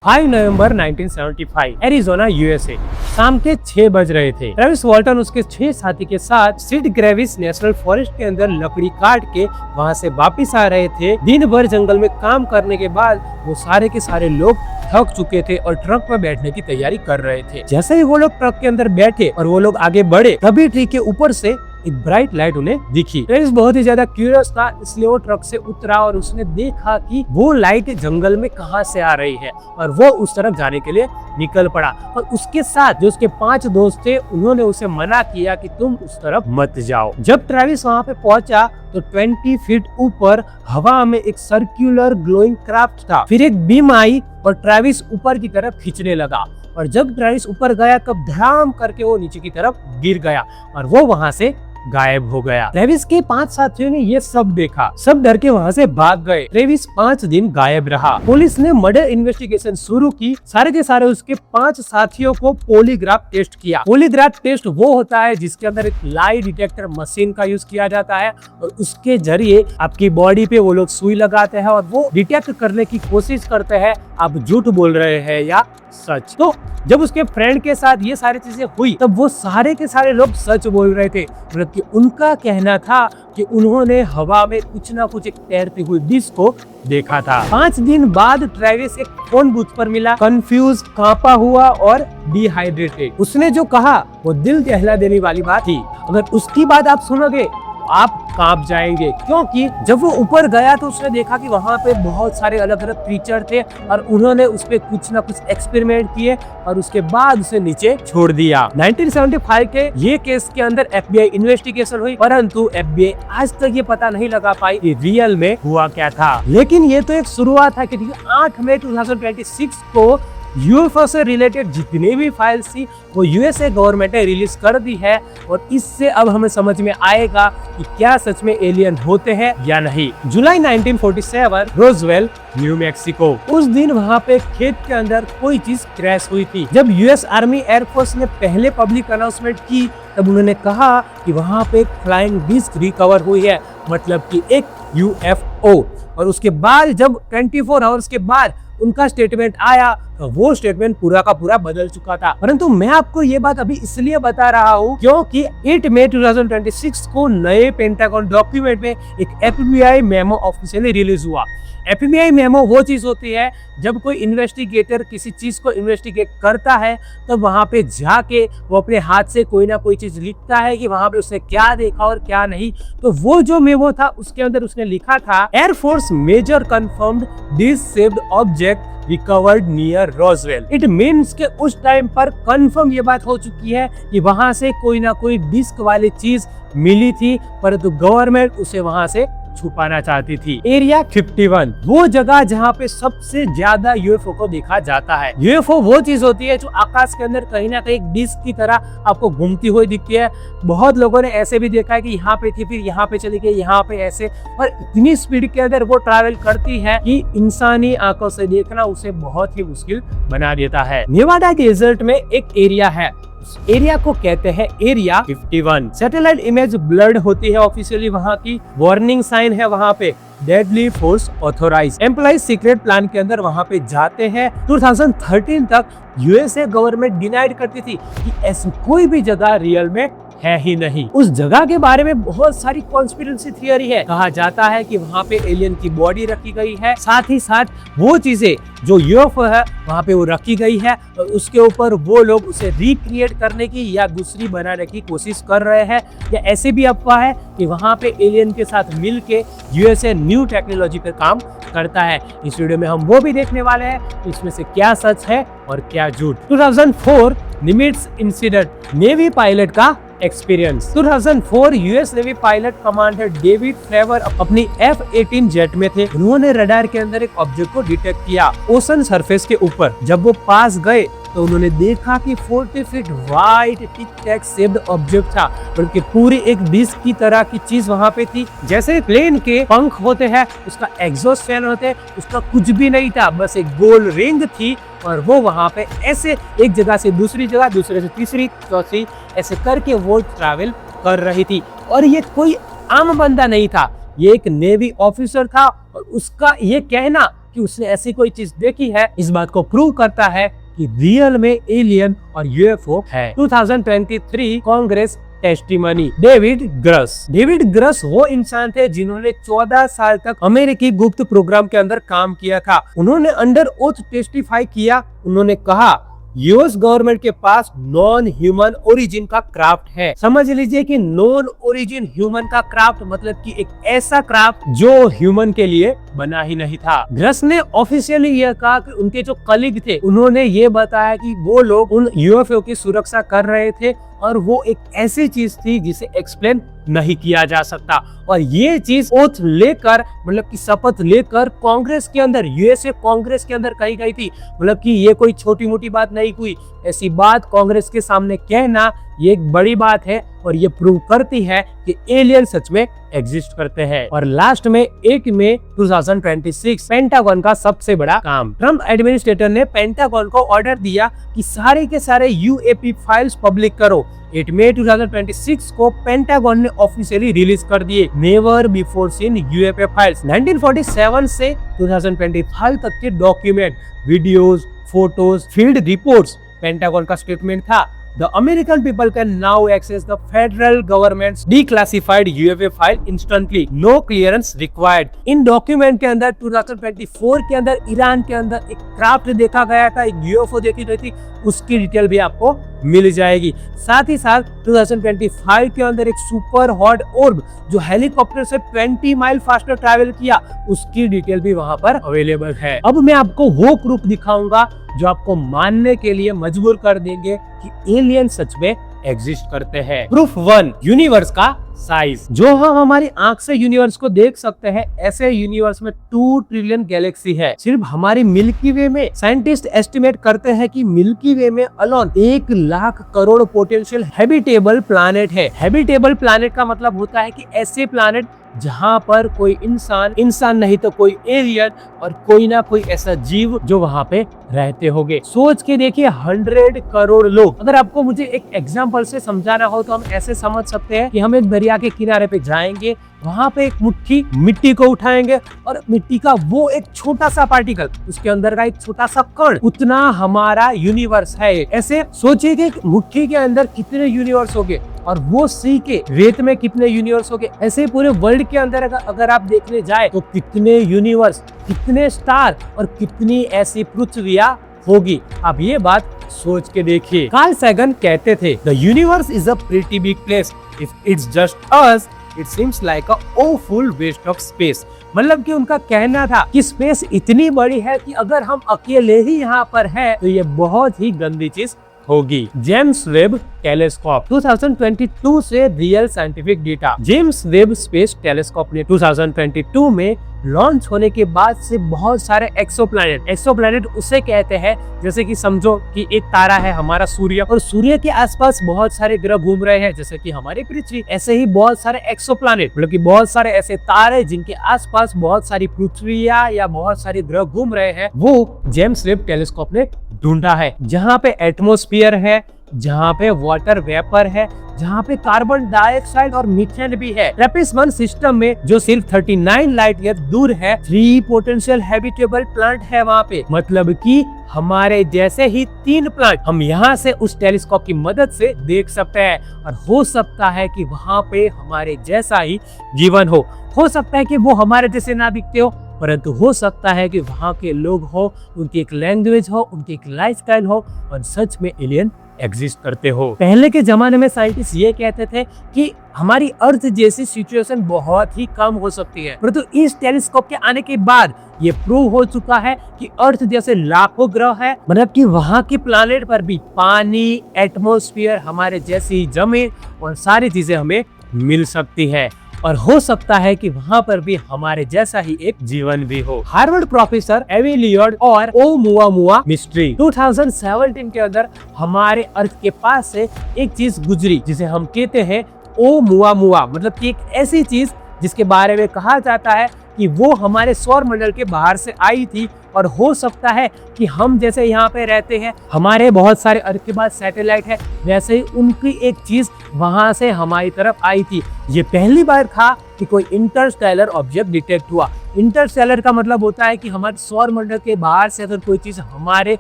5 नवंबर 1975 Arizona USA. शाम के 6 बज रहे थे। ट्रेविस वॉल्टन उसके 6 साथी के साथ सीड ग्रेविस नेशनल फॉरेस्ट के अंदर लकड़ी काट के वहां से वापिस आ रहे थे। दिन भर जंगल में काम करने के बाद वो सारे के सारे लोग थक चुके थे और ट्रक में बैठने की तैयारी कर रहे थे। जैसे ही वो लोग ट्रक के अंदर बैठे और वो लोग आगे बढ़े, तभी ट्री के ऊपर से एक ब्राइट लाइट उन्हें दिखी। ट्रेविस बहुत ही ज्यादा क्यूरियस था, इसलिए वो ट्रक से उतरा और उसने देखा कि वो लाइट जंगल में कहां से आ रही है और वो उस तरफ जाने के लिए निकल पड़ा। और उसके साथ जो उसके 5 दोस्त थे, उन्होंने उसे मना किया कि तुम उस तरफ मत जाओ। जब ट्रेविस वहां पे पहुंचा तो 20 फीट ऊपर हवा में एक सर्कुलर ग्लोइंग क्राफ्ट था। फिर एक बीम आई और ट्रेविस ऊपर की तरफ खींचने लगा और जब ट्रेविस ऊपर गया तब धड़ाम करके वो नीचे की तरफ गिर गया और वो वहां से गायब हो गया। ट्रेविस के 5 साथियों ने ये सब देखा, सब डर के वहां से भाग गए। ट्रेविस 5 दिन गायब रहा। पुलिस ने मर्डर इन्वेस्टिगेशन शुरू की। सारे के सारे उसके 5 साथियों को पॉलीग्राफ टेस्ट किया। पॉलीग्राफ टेस्ट वो होता है जिसके अंदर एक लाई डिटेक्टर मशीन का यूज किया जाता है और उसके जरिए आपकी बॉडी पे वो लोग सुई लगाते हैं और वो डिटेक्ट करने की कोशिश करते हैं आप झूठ बोल रहे हैं या सच। तो जब उसके फ्रेंड के साथ ये सारी चीजें हुई तब वो सारे के सारे लोग सच बोल रहे थे, क्योंकि उनका कहना था कि उन्होंने हवा में कुछ ना कुछ एक तैरती हुई डिश को देखा था। 5 दिन बाद ट्रेविस एक फोन बूथ पर मिला, कंफ्यूज, कांपा हुआ और डिहाइड्रेटेड। उसने जो कहा वो दिल दहला देने वाली बात थी। अगर उसकी बात आप सुनोगे आप कांप जाएंगे, क्योंकि जब वो ऊपर गया तो उसने देखा कि वहां पे बहुत सारे अलग अलग क्रीचर थे और उन्होंने उस पे कुछ ना कुछ एक्सपेरिमेंट किए और उसके बाद उसे नीचे छोड़ दिया। 1975 के ये केस के अंदर FBI इन्वेस्टिगेशन हुई, परंतु FBI आज तक ये पता नहीं लगा पाई कि रियल में हुआ क्या था। लेकिन ये तो एक शुरुआत है कि 8 मई 2026 को यूएफओ से रिलेटेड जितनी भी फाइल्स थी वो यूएसए गवर्नमेंट ने रिलीज कर दी है और इससे अब हमें समझ में आएगा कि क्या सच में एलियन होते हैं या नहीं। जुलाई 1947 रोजवेल, न्यू मैक्सिको। उस दिन वहाँ पे खेत के अंदर कोई चीज क्रैश हुई थी। जब यूएस आर्मी एयरफोर्स ने पहले पब्लिक अनाउंसमेंट की तब उन्होंने कहा कि वहाँ पे एक फ्लाइंग डिस्क रिकवर हुई है, मतलब कि एक यूएफओ। और उसके बाद जब 24 आवर्स के बाद उनका स्टेटमेंट आया तो वो स्टेटमेंट पूरा का पूरा बदल चुका था। परंतु मैं आपको ये बात अभी इसलिए बता रहा हूँ क्योंकि 8 मई 2026 को नए पेंटागन डॉक्यूमेंट में एक FBI मेमो ऑफिशियली रिलीज हुआ। FBI मेमो वो चीज होती है जब कोई इन्वेस्टिगेटर किसी चीज को इन्वेस्टिगेट करता है तो वहां पे जाके वो अपने हाथ से कोई ना कोई चीज लिखता है कि वहां पे उसने क्या देखा और क्या नहीं। तो वो जो मेमो था उसके अंदर उसने लिखा था, air force major confirmed this shaped object recovered near Roswell. It means के उस टाइम पर कंफर्म ये बात हो चुकी है कि वहां से कोई ना कोई डिस्क वाली चीज मिली थी, परंतु गवर्नमेंट उसे वहां से छुपाना चाहती थी। एरिया 51 वो जगह जहाँ पे सबसे ज्यादा यूएफओ को देखा जाता है। यूएफओ वो चीज होती है जो आकाश के अंदर कहीं ना कहीं डिस्क की तरह आपको घूमती हुई दिखती है। बहुत लोगों ने ऐसे भी देखा है कि यहाँ पे थी फिर यहाँ पे चली गई, यहाँ पे ऐसे, और इतनी स्पीड के अंदर वो ट्रैवल करती है कि इंसानी आंखों से देखना उसे बहुत ही मुश्किल बना देता है। नेवाडा डेजर्ट में एक एरिया है, उस एरिया को कहते हैं एरिया 51। सैटेलाइट इमेज ब्लर्ड होती है ऑफिशियली, वहाँ की वार्निंग साइन है वहाँ पे, deadly force authorise. Employees secret plan के अंदर वहाँ पे जाते हैं। 2013 तक यूएसए गवर्नमेंट डिनाइड करती थी कि ऐसी कोई भी जगह रियल में है ही नहीं। उस जगह के बारे में बहुत सारी कॉन्स्पिरेसी थियरी है। कहा जाता है कि वहाँ पे एलियन की बॉडी रखी गई है, साथ ही साथ वो चीजें जो यूएफओ है वहाँ पे वो रखी गई है और उसके ऊपर वो लोग उसे रिक्रिएट करने की या दूसरी बनाने की कोशिश कर रहे हैं, या ऐसे भी अफवाह है कि वहाँ पे एलियन के साथ मिल के यूएसए न्यू टेक्नोलॉजी पे काम करता है। इस वीडियो में हम वो भी देखने वाले हैं इसमें से क्या सच है और क्या झूठ। 2004 निमिट्स इंसिडेंट, नेवी पायलट का experience. 2004 US navy pilot commander David flavour अपनी F-18 जेट में थे। उन्होंने रडार के अंदर एक ऑब्जेक्ट को डिटेक्ट किया ओशन सरफेस के ऊपर। जब वो पास गए तो उन्होंने देखा कि 40 फीट वाइट टिक टैक शेप्ड ऑब्जेक्ट था, बल्कि पूरी एक डिस्क की तरह की चीज वहाँ पे थी। जैसे प्लेन के पंख होते हैं, उसका एग्जॉस्ट फैन होते हैं, उसका कुछ भी नहीं था, बस एक गोल रिंग थी और वो वहाँ पे ऐसे एक जगह से दूसरी जगह, दूसरे से तीसरी, चौथी, ऐसे करके वो ट्रैवल कर रही थी। और ये कोई आम बंदा नहीं था, ये एक नेवी ऑफिसर था और उसका ये कहना कि उसने ऐसी कोई चीज देखी है, इस बात को प्रूव करता है कि रियल में एलियन और यूएफओ है। 2023 कांग्रेस टेस्टिमनी। डेविड ग्रस वो इंसान थे जिन्होंने 14 साल तक अमेरिकी गुप्त प्रोग्राम के अंदर काम किया था। उन्होंने अंडर ओथ टेस्टिफाई किया। उन्होंने कहा यूएस गवर्नमेंट के पास नॉन ह्यूमन ओरिजिन का क्राफ्ट है। समझ लीजिए कि नॉन ओरिजिन ह्यूमन का क्राफ्ट मतलब कि एक ऐसा क्राफ्ट जो ह्यूमन के लिए बना ही नहीं था। ग्रस ने ऑफिशियली यह कहा कि उनके जो कलीग थे उन्होंने ये बताया कि वो लोग उन यूएफओ की सुरक्षा कर रहे थे और वो एक ऐसी चीज थी जिसे एक्सप्लेन नहीं किया जा सकता। और ये चीज ओथ लेकर मतलब कि शपथ लेकर कांग्रेस के अंदर, यूएसए कांग्रेस के अंदर कही गई थी। मतलब कि ये कोई छोटी मोटी बात नहीं हुई, ऐसी बात कांग्रेस के सामने कहना ये एक बड़ी बात है और ये प्रूव करती है कि एलियन सच में एग्जिस्ट करते हैं। और लास्ट में 1 मई 2026 पेंटागन का सबसे बड़ा काम, ट्रम्प एडमिनिस्ट्रेटर ने पेंटागन को ऑर्डर दिया कि सारे के सारे यूएपी फाइल्स पब्लिक करो। 8 मई 2026 को पेंटागन ने ऑफिशियली रिलीज कर दिए never before seen UAP files. 1947 से 2025 तक के document, videos, photos, field reports Pentagon का स्टेटमेंट था। The American people can now access the federal government's declassified UFO file instantly, no clearance required। In document के अंदर 2024 के अंदर ईरान के अंदर एक क्राफ्ट देखा गया था, एक यूएफओ देखी गई थी, उसकी डिटेल भी आपको मिल जाएगी। साथ ही साथ 2025 के अंदर एक सुपर हॉट ऑर्ब जो हेलीकॉप्टर से 20 माइल फास्टर ट्रैवल किया, उसकी डिटेल भी वहां पर अवेलेबल है। अब मैं आपको वो प्रूफ दिखाऊंगा जो आपको मानने के लिए मजबूर कर देंगे कि एलियन सच में एग्जिस्ट करते हैं। प्रूफ 1, यूनिवर्स का साइज। जो हम हमारी आंख से यूनिवर्स को देख सकते हैं, ऐसे यूनिवर्स में 2 ट्रिलियन गैलेक्सी है। सिर्फ हमारी मिल्की वे में साइंटिस्ट एस्टिमेट करते हैं कि मिल्की वे में alone 1 lakh crore potential habitable planet है। हैबिटेबल प्लैनेट का मतलब होता है कि ऐसे प्लैनेट जहां पर कोई इंसान नहीं तो कोई एलियन और कोई ना कोई ऐसा जीव जो वहां पे रहते होंगे। सोच के देखिए 100 करोड़ लोग। अगर आपको मुझे एक एग्जांपल से समझाना हो तो हम ऐसे समझ सकते हैं कि हम एक दरिया के किनारे पे जाएंगे, वहां पे एक मुट्ठी मिट्टी को उठाएंगे और मिट्टी का वो एक छोटा सा पार्टिकल, उसके अंदर का एक छोटा सा कण, उतना हमारा यूनिवर्स है। ऐसे सोचिए कि मुट्ठी के अंदर कितने यूनिवर्स होंगे और वो सी के रेत में कितने यूनिवर्स होंगे। ऐसे पूरे वर्ल्ड के अंदर अगर आप देखने जाए तो कितने यूनिवर्स, कितने स्टार और कितनी ऐसी पृथ्वियां होगी। अब ये बात सोच के देखिए। कार्ल सैगन कहते थे the universe is a pretty big place, if it's just us it seems like a awful waste of space. मतलब कि उनका कहना था कि स्पेस इतनी बड़ी है कि अगर हम अकेले ही यहाँ पर है तो ये बहुत ही गंदी चीज होगी। जेम्स वेब टेलीस्कोप 2022 से real scientific data. James Webb space telescope ने 2022 में लॉन्च होने के बाद से बहुत सारे एक्सोप्लैनेट उसे कहते हैं जैसे कि समझो कि एक तारा है हमारा सूर्य और सूर्य के आसपास बहुत सारे ग्रह घूम रहे हैं जैसे कि हमारी पृथ्वी। ऐसे ही बहुत सारे एक्सोप्लैनेट मतलब कि बहुत सारे ऐसे तारे जिनके आसपास बहुत सारी पृथ्वियां या बहुत सारे ग्रह घूम रहे हैं, वो जेम्स वेब टेलीस्कोप ने ढूंढा है। जहाँ पे एटमॉस्फेयर है, जहाँ पे वाटर वेपर है, जहाँ पे कार्बन डाइऑक्साइड और मीथेन भी है। ट्रैपिस-1 सिस्टम में जो सिर्फ 39 लाइट ईयर दूर है, 3 पोटेंशियल हैबिटेबल प्लांट है वहाँ पे। मतलब कि हमारे जैसे ही 3 प्लांट हम यहाँ से उस टेलीस्कोप की मदद से देख सकते हैं और हो सकता है कि वहाँ पे हमारे जैसा ही जीवन हो सकता है कि वो हमारे जैसे ना दिखते हो, परंतु हो सकता है कि वहाँ के लोग हो, उनकी एक लैंग्वेज हो, उनकी एक लाइफस्टाइल हो और सच में एलियन एग्जिस्ट करते हो। पहले के जमाने में साइंटिस्ट ये कहते थे कि हमारी अर्थ जैसी सिचुएशन बहुत ही कम हो सकती है, परंतु इस टेलीस्कोप के आने के बाद ये प्रूव हो चुका है कि अर्थ जैसे लाखों ग्रह है, मतलब कि वहाँ के प्लैनेट पर भी पानी, एटमॉस्फेयर, हमारे जैसी जमीन और सारी चीजें हमें मिल सकती है और हो सकता है कि वहाँ पर भी हमारे जैसा ही एक जीवन भी हो। हार्वर्ड प्रोफेसर एवी लियोर्ड और ओमुआमुआ मिस्ट्री 2017 के अंदर हमारे अर्थ के पास से एक चीज गुजरी जिसे हम कहते हैं ओमुआमुआ, मतलब कि एक ऐसी चीज जिसके बारे में कहा जाता है कि वो हमारे सौर मंडल के बाहर से आई थी और हो सकता है कि हम जैसे यहाँ पे रहते हैं, हमारे बहुत सारे अर्थ के पास सैटेलाइट है, वैसे ही उनकी एक चीज वहां से हमारी तरफ आई थी। ये पहली बार था कि कोई इंटरस्टेलर ऑब्जेक्ट डिटेक्ट हुआ। इंटरस्टेलर का मतलब होता है कि हमारे सौर मंडल के बाहर से अगर कोई चीज हमारे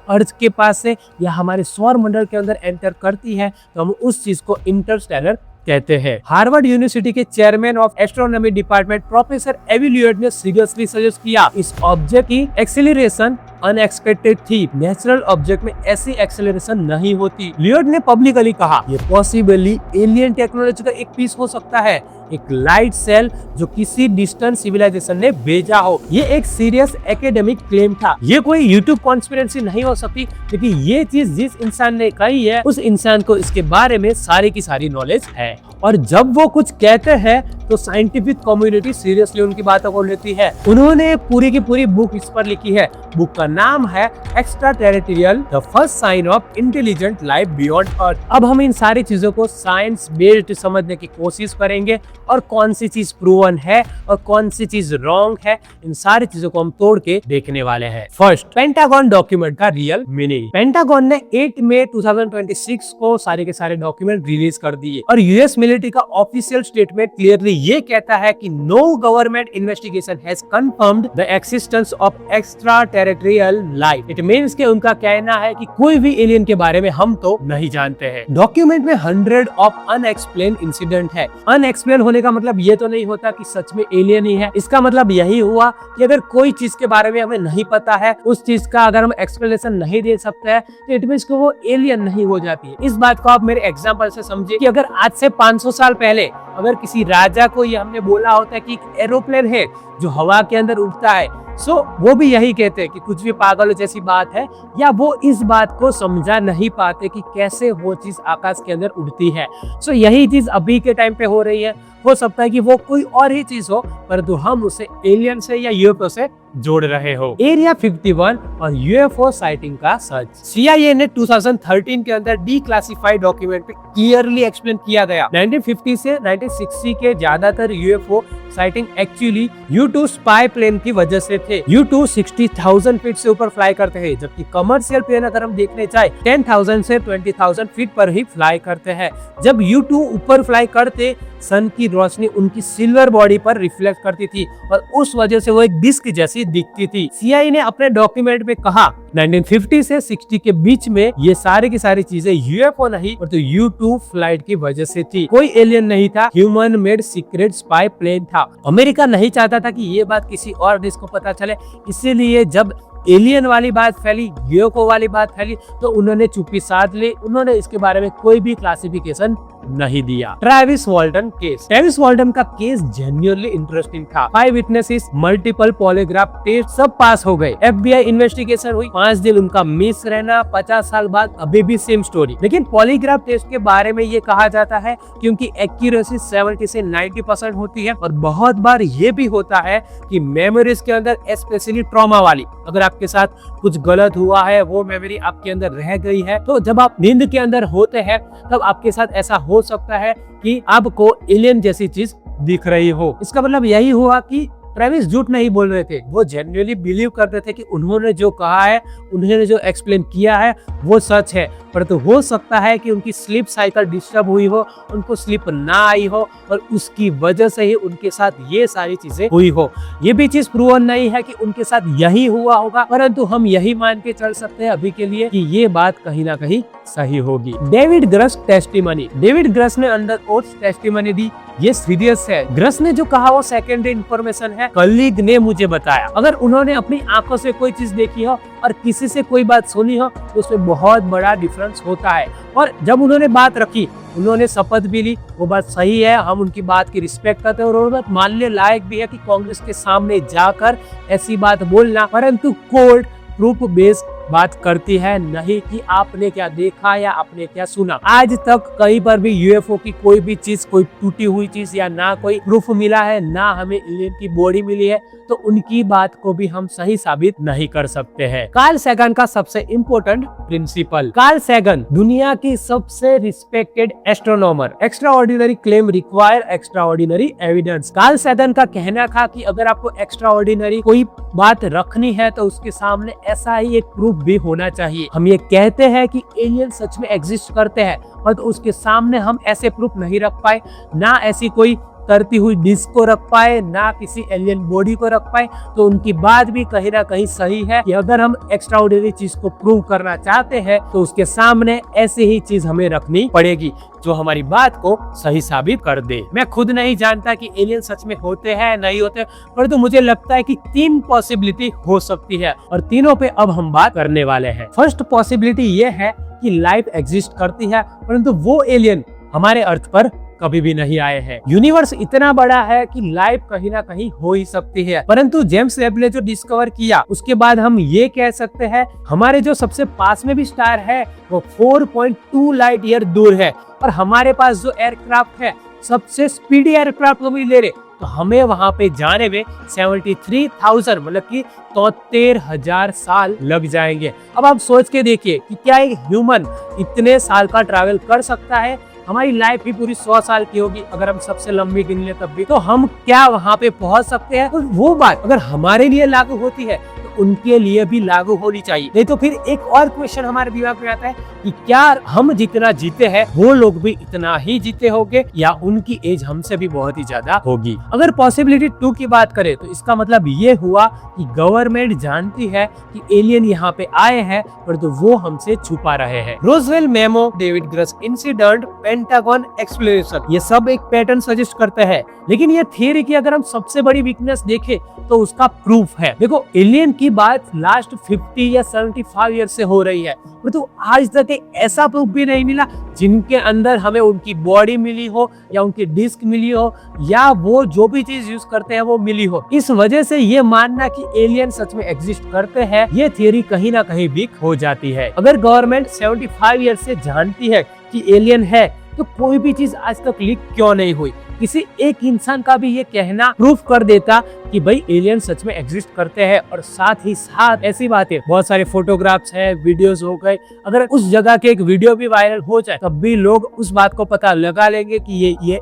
अर्थ के पास से या हमारे सौर मंडल के अंदर एंटर करती है तो हम उस चीज को इंटरस्टेलर कहते हैं। हार्वर्ड यूनिवर्सिटी के chairman of astronomy department professor Avi Loeb ने सीरियसली सजेस्ट किया इस ऑब्जेक्ट की एक्सेलरेशन अनएक्सपेक्टेड थी। नेचुरल ऑब्जेक्ट में ऐसी एक्सेलरेशन नहीं होती। ल्यूएट ने पब्लिकली कहा ये पॉसिबली एलियन टेक्नोलॉजी का एक पीस हो सकता है, एक लाइट सेल जो किसी डिस्टेंट सिविलाइजेशन ने भेजा हो। ये एक सीरियस एकेडमिक क्लेम था। ये कोई यूट्यूब कॉन्स्पिरेसी नहीं हो सकती, क्योंकि ये चीज जिस इंसान ने कही है उस इंसान को इसके बारे में सारी की सारी नॉलेज है। और जब वो कुछ कहते हैं तो साइंटिफिक कम्युनिटी सीरियसली उनकी बातों को लेती है। उन्होंने पूरी की पूरी बुक इस पर लिखी है। बुक का नाम है extraterrestrial the first sign of intelligent life beyond Earth. अब हम इन सारी चीजों को साइंस बेस्ड समझने की कोशिश करेंगे और कौन सी चीज प्रूवन है और कौन सी चीज रॉन्ग है, इन सारी चीजों को हम तोड़ के देखने वाले हैं। फर्स्ट, पेंटागन डॉक्यूमेंट का रियल मीनिंग। पेंटागन ने 8 मई 2026 को सारे के सारे डॉक्यूमेंट रिलीज कर दिए और यूएस मिलिट्री का ऑफिशियल स्टेटमेंट क्लियरली ये कहता है कि no government investigation has confirmed the existence of extraterrestrial life. It means कि उनका कहना है कि कोई भी एलियन के बारे में हम तो नहीं जानते हैं। डॉक्यूमेंट में 100 ऑफ अनएक्सप्लेन इंसिडेंट है। अनएक्सप्लेन होने का मतलब ये तो नहीं होता कि सच में एलियन ही है। इसका मतलब यही हुआ कि अगर कोई चीज के बारे में हमें नहीं पता है, उस चीज का अगर हम एक्सप्लेनेशन नहीं दे सकते हैं तो इट मींस कि वो एलियन नहीं हो जाती है। इस बात को आप मेरे एग्जांपल से समझिए कि अगर आज से 500 साल पहले अगर किसी राजा को ये हमने बोला होता है कि एक एरोप्लेन है जो हवा के अंदर उड़ता है, सो वो भी यही कहते हैं कि कुछ भी पागल जैसी बात है, या वो इस बात को समझा नहीं पाते कि कैसे वो चीज आकाश के अंदर उड़ती है। सो यही चीज अभी के टाइम पे हो रही है। हो सकता है कि वो कोई और ही चीज हो, परंतु हम उसे एलियन से या यूएफओ से जोड़ रहे हो। एरिया 51 और यूएफओ साइटिंग का सच। सीआईए ने 2013 के अंदर डीक्लासिफाइड डॉक्यूमेंट पे क्लियरली एक्सप्लेन किया गया 1950 से 1960 के ज्यादातर UFO sighting actually U-2 spy plane की वजह से थे। U-2 60,000 फीट से ऊपर फ्लाई करते हैं, जबकि कमर्शियल प्लेन अगर हम देखने जाए 10,000 से 20,000 फीट पर ही फ्लाई करते हैं। जब U-2 ऊपर फ्लाई करते, सन की रोशनी उनकी सिल्वर बॉडी पर रिफ्लेक्ट करती थी और उस वजह से वो एक डिस्क जैसी दिखती थी। सीआईए ने अपने डॉक्यूमेंट में कहा 1950 से 60 के बीच में ये सारी की सारी चीजें यूएफओ नहीं पर तो U-2 फ्लाइट की वजह से थी। कोई एलियन नहीं था, human made secret spy plane था। अमेरिका नहीं चाहता था कि ये बात किसी और देश को पता चले, इसीलिए जब एलियन वाली बात फैली, यूएफओ वाली बात फैली, तो उन्होंने चुप्पी साध ली। उन्होंने इसके बारे में कोई भी क्लासिफिकेशन नहीं दिया। Travis Walton case. Travis Walton का केस जेन्युइनली इंटरेस्टिंग था। 5 विटनेसेस, मल्टीपल पॉलीग्राफ टेस्ट सब पास हो गए। एफबीआई इन्वेस्टिगेशन हुई, 5 दिन उनका मिस रहना, 50 साल बाद अभी भी सेम स्टोरी। लेकिन पॉलीग्राफ टेस्ट के बारे में ये कहा जाता है कि उनकी एक्यूरेसी 70 से 90% होती है और बहुत बार ये भी होता है कि मेमोरीज के अंदर स्पेशली ट्रॉमा वाली, अगर आपके साथ कुछ गलत हुआ है, वो मेमोरी आपके अंदर रह गई है, तो जब आप नींद के अंदर होते हैं तब आपके साथ ऐसा हो सकता है कि आपको एलियन जैसी चीज दिख रही हो। इसका मतलब यही हुआ कि ट्रेविस झूठ नहीं बोल रहे थे, वो जेन्युइनली बिलीव करते थे कि उन्होंने जो कहा है, उन्होंने जो एक्सप्लेन किया है वो सच है। परंतु हो सकता है कि उनकी स्लीप साइकिल डिस्टर्ब हुई हो, उनको स्लीप ना आई हो और उसकी वजह से ही उनके साथ ये सारी चीजें हुई हो। ये भी चीज प्रूवन नहीं है कि उनके साथ यही हुआ होगा, परंतु हम यही मान के चल सकते हैं अभी के लिए कि ये बात कहीं ना कहीं सही होगी। David gross testimony. David gross ने अंडर ओथ टेस्टिमनी दी। ये सीरियस है। ग्रस ने जो कहा वो सेकेंडरी इंफॉर्मेशन है, कलीग ने मुझे बताया। अगर उन्होंने अपनी आंखों से कोई चीज देखी हो और किसी से कोई बात सुनी हो तो उसमें बहुत बड़ा डिफरेंस होता है। और जब उन्होंने बात रखी, उन्होंने शपथ भी ली, वो बात सही है, हम उनकी बात की रिस्पेक्ट करते हैं और वो बात मानने लायक भी है कि कांग्रेस के सामने जाकर ऐसी बात बोलना, परंतु कोर्ट प्रूफ बेस्ड बात करती है, नहीं कि आपने क्या देखा या आपने क्या सुना। आज तक कहीं पर भी यूएफओ की कोई भी चीज, कोई टूटी हुई चीज या ना कोई प्रूफ मिला है, ना हमें एलियन की बॉडी मिली है, तो उनकी बात को भी हम सही साबित नहीं कर सकते हैं। कार्ल सैगन का सबसे इम्पोर्टेंट प्रिंसिपल। कार्ल सैगन दुनिया की सबसे respected astronomer. Extraordinary claim require extraordinary evidence. Carl Sagan का कहना था कि अगर आपको एक्स्ट्रा ऑर्डिनरी कोई बात रखनी है तो उसके सामने ऐसा ही एक प्रूफ प्रूफ भी होना चाहिए। हम ये कहते हैं कि एलियन सच में एग्जिस्ट करते हैं, और तो उसके सामने हम ऐसे प्रूफ नहीं रख पाए, ना ऐसी कोई तरती हुई डिस्क को रख पाए, ना किसी एलियन बॉडी को रख पाए, तो उनकी बात भी कहीं ना कहीं सही है कि अगर हम एक्स्ट्राऑर्डिनरी चीज को प्रूव करना चाहते हैं तो उसके सामने ऐसी ही चीज हमें रखनी पड़ेगी जो हमारी बात को सही साबित कर दे। मैं खुद नहीं जानता कि एलियन सच में होते हैं नहीं होते, परंतु मुझे लगता है कि 3 पॉसिबिलिटी हो सकती है, और तीनों पे अब हम बात करने वाले हैं। फर्स्ट पॉसिबिलिटी ये है कि लाइफ एग्जिस्ट करती है, परंतु वो एलियन हमारे अर्थ पर कभी भी नहीं आए हैं। यूनिवर्स इतना बड़ा है कि लाइफ कहीं ना कहीं हो ही सकती है, परंतु जेम्स वेब ने जो डिस्कवर किया उसके बाद हम ये कह सकते हैं हमारे जो सबसे पास में भी स्टार है वो 4.2 लाइट ईयर दूर है, और हमारे पास जो एयरक्राफ्ट है सबसे स्पीडी एयरक्राफ्ट को भी ले ले तो हमें वहां पे जाने में 73,000 मतलब कि 73,000 साल लग जाएंगे। अब आप सोच के देखिए कि क्या एक ह्यूमन इतने साल का ट्रैवल कर सकता है? हमारी लाइफ भी पूरी 100 साल की होगी अगर हम सबसे लंबी गिन ले तब भी, तो हम क्या वहां पे पहुंच सकते हैं? तो वो बात अगर हमारे लिए लागू होती है तो उनके लिए भी लागू होनी चाहिए। नहीं तो फिर एक और क्वेश्चन हमारे दिमाग में आता है कि क्या हम जितना जीते हैं वो लोग भी इतना ही जीते होंगे, या उनकी एज हमसे भी बहुत ही ज्यादा होगी? अगर पॉसिबिलिटी 2 की बात करें तो इसका मतलब ये हुआ कि गवर्नमेंट जानती है कि एलियन यहाँ पे आए हैं, परंतु वो हमसे छुपा रहे हैं। Roswell memo, David Grusch incident, Pentagon exploration, ये सब एक पैटर्न सजेस्ट करते हैं, लेकिन ये थियरी की अगर हम सबसे बड़ी वीकनेस देखें तो उसका प्रूफ है। देखो, एलियन की बात लास्ट 50 या 75 ईयर से हो रही है, परंतु आज तक एक ऐसा प्रूफ भी नहीं मिला जिनके अंदर हमें उनकी बॉडी मिली हो, या उनकी डिस्क मिली हो, या वो जो भी चीज यूज करते हैं वो मिली हो। इस वजह से ये मानना कि एलियन सच में एग्जिस्ट करते हैं, ये थियरी कहीं ना कहीं वीक हो जाती है। अगर गवर्नमेंट 75 ईयर से जानती है कि एलियन है, तो कोई भी चीज आज तक लीक क्यों नहीं हुई? किसी एक इंसान का भी ये कहना प्रूफ कर देता कि भाई एलियन सच में एग्जिस्ट करते हैं। और साथ ही साथ ऐसी बातें, बहुत सारे फोटोग्राफ्स हैं, वीडियोस हो गए, अगर उस जगह के एक वीडियो भी वायरल हो जाए तब भी लोग उस बात को पता लगा लेंगे कि ये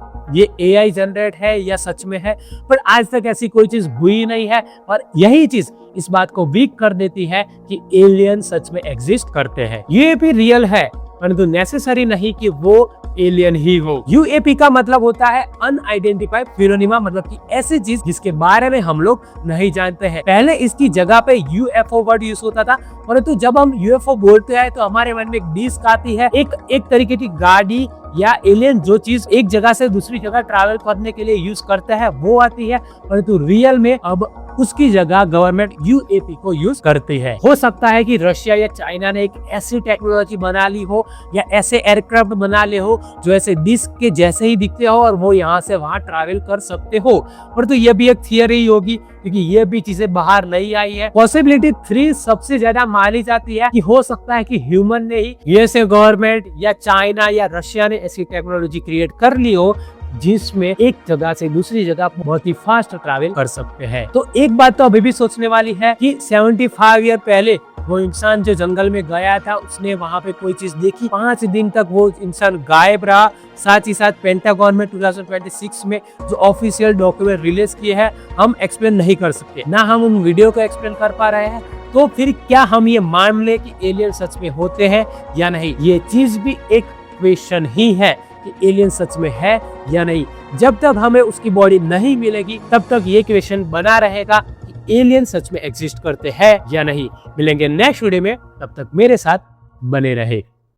AI जनरेट है या सच में है। पर आज तक ऐसी कोई चीज हुई नहीं है, और यही चीज इस बात को वीक कर देती है कि एलियन सच में एग्जिस्ट करते हैं। ये भी रियल है, परंतु नेसेसरी नहीं कि वो एलियन ही हो। UAP का मतलब होता है अनआइडेंटिफाइड फिनोमेना, मतलब कि ऐसी चीज जिसके बारे में हम लोग नहीं जानते हैं। पहले इसकी जगह पे UFO वर्ड यूज होता था, परंतु जब हम UFO बोलते हैं तो हमारे मन में एक डिस्क आती है, एक तरीके की गाड़ी या एलियन जो चीज एक जगह से दूसरी जगह ट्रैवल करने के लिए यूज करता है वो आती है, परंतु रियल में अब उसकी जगह गवर्नमेंट UAP को यूज करती है। हो सकता है कि रशिया या चाइना ने एक ऐसी टेक्नोलॉजी बना ली हो, या ऐसे एयरक्राफ्ट बना ले हो जो ऐसे डिस्क के जैसे ही दिखते हो, और वो यहाँ से वहां ट्रैवल कर सकते हो। पर तो ये भी एक थियरी होगी, क्योंकि ये भी चीजें बाहर नहीं आई है। पॉसिबिलिटी 3 सबसे ज्यादा मानी जाती है कि हो सकता है कि ह्यूमन ने ही, यूएसए गवर्नमेंट या चाइना या रशिया ने ऐसी टेक्नोलॉजी क्रिएट कर ली हो जिसमें एक जगह से दूसरी जगह बहुत ही फास्ट ट्रैवल कर सकते हैं। तो एक बात तो अभी भी सोचने वाली है कि 75 ईयर पहले वो इंसान जो जंगल में गया था, उसने वहां पे कोई चीज देखी, 5 दिन तक वो इंसान गायब रहा। साथ ही साथ पेंटागन में 2026 में जो ऑफिशियल डॉक्यूमेंट रिलीज किए हैं, हम एक्सप्लेन नहीं कर सकते, ना हम उन वीडियो को एक्सप्लेन कर पा रहे हैं। तो फिर क्या हम ये मान ले कि एलियन सच में होते हैं या नहीं? ये चीज भी एक क्वेश्चन ही है कि एलियन सच में है या नहीं। जब तक हमें उसकी बॉडी नहीं मिलेगी तब तक ये क्वेश्चन बना रहेगा कि एलियन सच में एग्जिस्ट करते हैं या नहीं। मिलेंगे नेक्स्ट वीडियो में, तब तक मेरे साथ बने रहे।